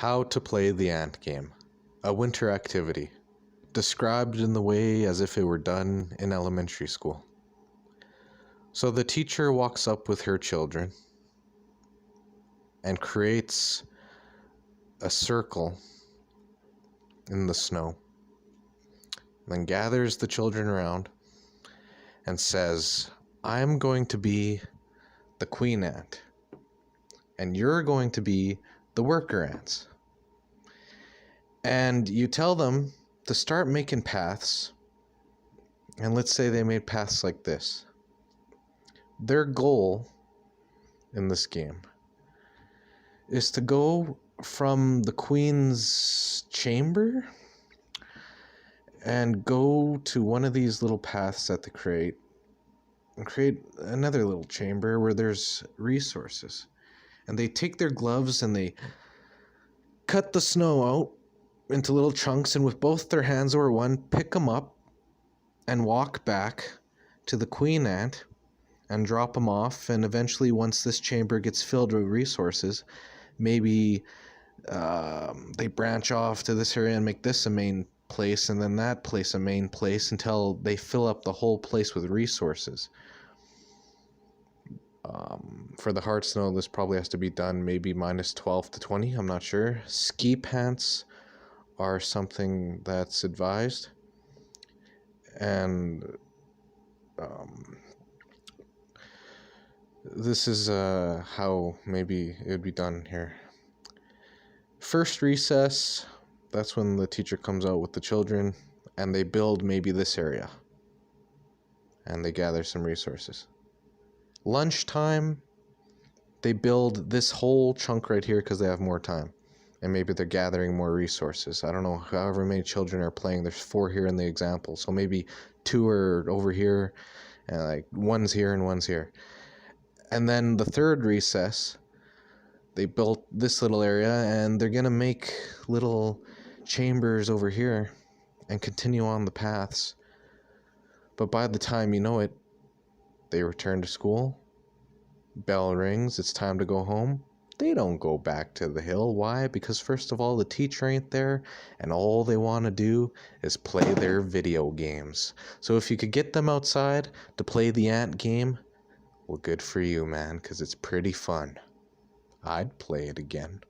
How to play the ant game, a winter activity, described in the way as if it were done in elementary school. So the teacher walks up with her children and creates a circle in the snow, then gathers the children around and says, "I'm going to be the queen ant, and you're going to be the worker ants." And you tell them to start making paths, and let's say they made paths like this. Their goal in this game is to go from the queen's chamber and go to one of these little paths that they create and create another little chamber where there's resources. And they take their gloves and they cut the snow out into little chunks, and with both their hands or one, pick them up and walk back to the queen ant and drop them off. And eventually, once this chamber gets filled with resources, maybe they branch off to this area and make this a main place, and then that place a main place, until they fill up the whole place with resources. For the hard snow, this probably has to be done maybe minus 12 to 20, I'm not sure. Ski pants are something that's advised, and this is how maybe it would be done here. First recess, that's when the teacher comes out with the children and they build maybe this area and they gather some resources. Lunchtime, they build this whole chunk right here because they have more time. And maybe they're gathering more resources. I don't know, however many children are playing. There's 4 here in the example. So maybe 2 are over here, and like one's here and one's here. And then the third recess, they built this little area, and they're going to make little chambers over here and continue on the paths. But by the time you know it, they return to school. Bell rings. It's time to go home. They don't go back to the hill. Why? Because first of all, the teacher ain't there, and all they want to do is play their video games. So if you could get them outside to play the ant game, well, good for you, man, because it's pretty fun. I'd play it again.